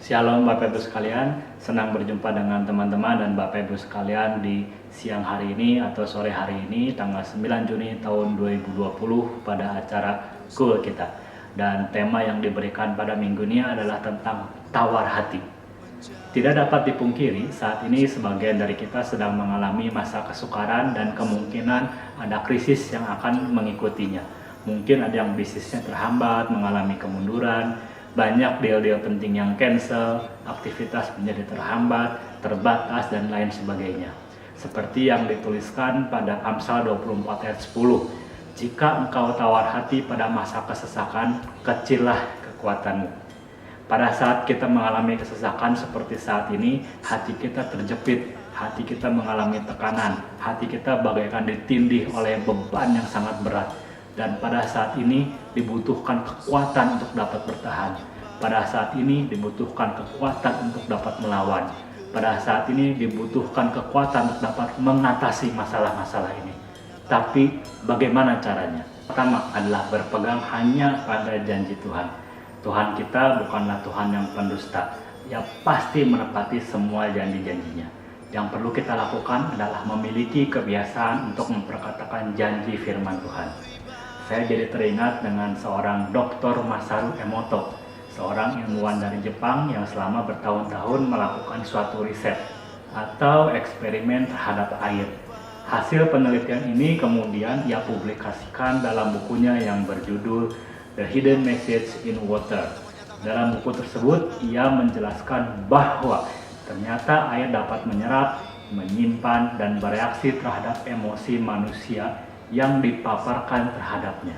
Shalom Bapak Ibu sekalian, senang berjumpa dengan teman-teman dan Bapak Ibu sekalian di siang hari ini atau sore hari ini tanggal 9 Juni tahun 2020 pada acara Cool kita. Dan tema yang diberikan pada minggu ini adalah tentang tawar hati. Tidak dapat dipungkiri saat ini sebagian dari kita sedang mengalami masa kesukaran dan kemungkinan ada krisis yang akan mengikutinya. Mungkin ada yang bisnisnya terhambat, mengalami kemunduran, banyak deal-deal penting yang cancel, aktivitas menjadi terhambat, terbatas, dan lain sebagainya. Seperti yang dituliskan pada Amsal 24 ayat 10, jika engkau tawar hati pada masa kesesakan, kecillah kekuatanmu. Pada saat kita mengalami kesesakan seperti saat ini, hati kita terjepit, hati kita mengalami tekanan, hati kita bagaikan ditindih oleh beban yang sangat berat. Dan pada saat ini dibutuhkan kekuatan untuk dapat bertahan. Pada saat ini dibutuhkan kekuatan untuk dapat melawan. Pada saat ini dibutuhkan kekuatan untuk dapat mengatasi masalah-masalah ini. Tapi bagaimana caranya? Pertama adalah berpegang hanya pada janji Tuhan. Tuhan kita bukanlah Tuhan yang pendusta. Ia pasti menepati semua janji-janjinya. Yang perlu kita lakukan adalah memiliki kebiasaan untuk memperkatakan janji firman Tuhan. Saya jadi teringat dengan seorang Dr. Masaru Emoto, seorang ilmuwan dari Jepang yang selama bertahun-tahun melakukan suatu riset atau eksperimen terhadap air. Hasil penelitian ini kemudian ia publikasikan dalam bukunya yang berjudul The Hidden Message in Water. Dalam buku tersebut ia menjelaskan bahwa ternyata air dapat menyerap, menyimpan, dan bereaksi terhadap emosi manusia yang dipaparkan terhadapnya.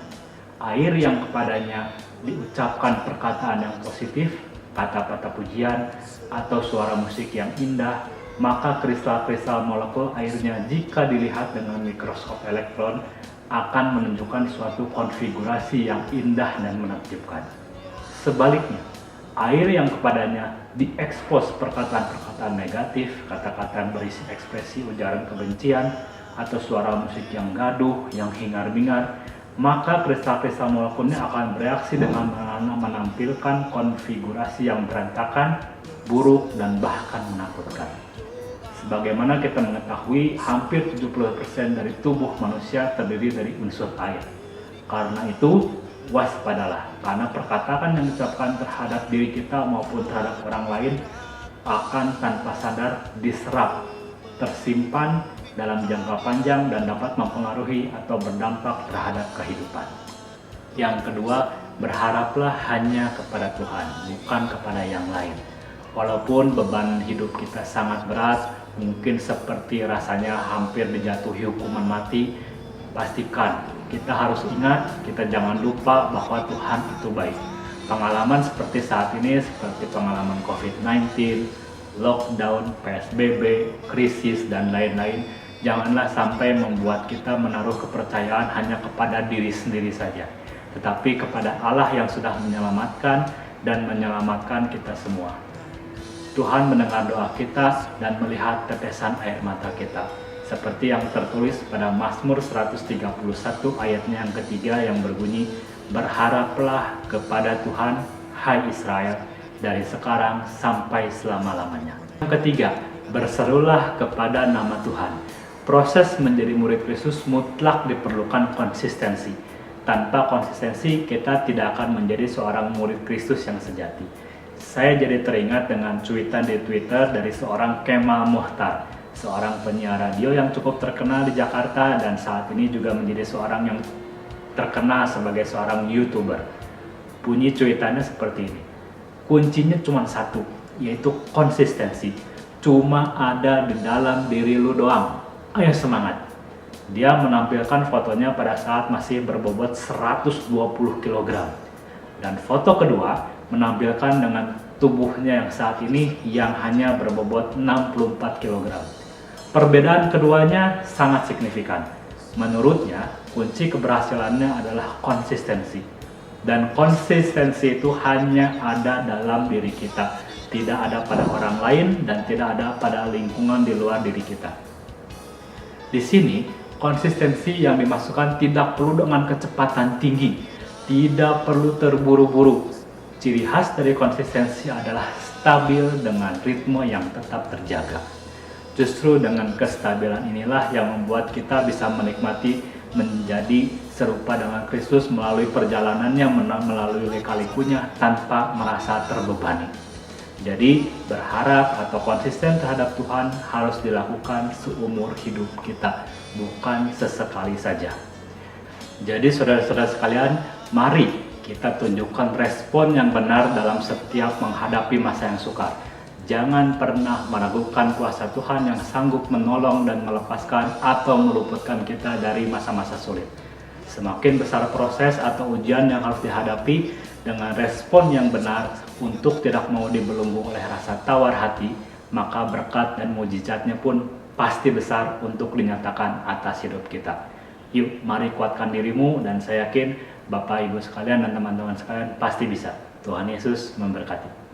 Air yang kepadanya diucapkan perkataan yang positif, kata-kata pujian, atau suara musik yang indah, maka kristal-kristal molekul airnya jika dilihat dengan mikroskop elektron akan menunjukkan suatu konfigurasi yang indah dan menakjubkan. Sebaliknya, air yang kepadanya diekspos perkataan-perkataan negatif, kata-kata berisi ekspresi ujaran kebencian, atau suara musik yang gaduh, yang hingar-bingar, maka kristal-kristal molekulnya akan bereaksi dengan menampilkan konfigurasi yang berantakan, buruk, dan bahkan menakutkan. Sebagaimana kita mengetahui, hampir 70% dari tubuh manusia terdiri dari unsur air. Karena itu, waspadalah, karena perkataan yang diucapkan terhadap diri kita maupun terhadap orang lain akan tanpa sadar diserap, tersimpan dalam jangka panjang dan dapat mempengaruhi atau berdampak terhadap kehidupan. Yang kedua, berharaplah hanya kepada Tuhan, bukan kepada yang lain. Walaupun beban hidup kita sangat berat, mungkin seperti rasanya hampir dijatuhi hukuman mati, pastikan kita harus ingat, kita jangan lupa bahwa Tuhan itu baik. Pengalaman seperti saat ini, seperti pengalaman COVID-19, lockdown, PSBB, krisis, dan lain-lain, janganlah sampai membuat kita menaruh kepercayaan hanya kepada diri sendiri saja, tetapi kepada Allah yang sudah menyelamatkan dan menyelamatkan kita semua. Tuhan mendengar doa kita dan melihat tetesan air mata kita, seperti yang tertulis pada Mazmur 131 ayatnya yang ketiga yang berbunyi, berharaplah kepada Tuhan, hai Israel, dari sekarang sampai selama-lamanya. Yang ketiga, berserulah kepada nama Tuhan. Proses menjadi murid Kristus mutlak diperlukan konsistensi. Tanpa konsistensi, kita tidak akan menjadi seorang murid Kristus yang sejati. Saya jadi teringat dengan cuitan di Twitter dari seorang Kemal Muhtar, seorang penyiar radio yang cukup terkenal di Jakarta dan saat ini juga menjadi seorang yang terkenal sebagai seorang YouTuber. Bunyi cuitannya seperti ini. Kuncinya cuma satu, yaitu konsistensi. Cuma ada di dalam diri lu doang. Ayo semangat. Dia menampilkan fotonya pada saat masih berbobot 120 kg. Dan foto kedua menampilkan dengan tubuhnya yang saat ini yang hanya berbobot 64 kg. Perbedaan keduanya sangat signifikan. Menurutnya, kunci keberhasilannya adalah konsistensi. Dan konsistensi itu hanya ada dalam diri kita. Tidak ada pada orang lain dan tidak ada pada lingkungan di luar diri kita. Di sini, konsistensi yang dimasukkan tidak perlu dengan kecepatan tinggi, tidak perlu terburu-buru. Ciri khas dari konsistensi adalah stabil dengan ritme yang tetap terjaga. Justru dengan kestabilan inilah yang membuat kita bisa menikmati menjadi serupa dengan Kristus melalui perjalanannya melalui lika-likunya tanpa merasa terbebani. Jadi berharap atau konsisten terhadap Tuhan harus dilakukan seumur hidup kita, bukan sesekali saja. Jadi saudara-saudara sekalian, mari kita tunjukkan respon yang benar dalam setiap menghadapi masa yang sukar. Jangan pernah meragukan kuasa Tuhan yang sanggup menolong dan melepaskan atau meluputkan kita dari masa-masa sulit. Semakin besar proses atau ujian yang harus dihadapi, dengan respon yang benar untuk tidak mau dibelenggu oleh rasa tawar hati, maka berkat dan mujizatnya pun pasti besar untuk dinyatakan atas hidup kita. Yuk, mari kuatkan dirimu, dan saya yakin Bapak Ibu sekalian dan teman-teman sekalian pasti bisa. Tuhan Yesus memberkati.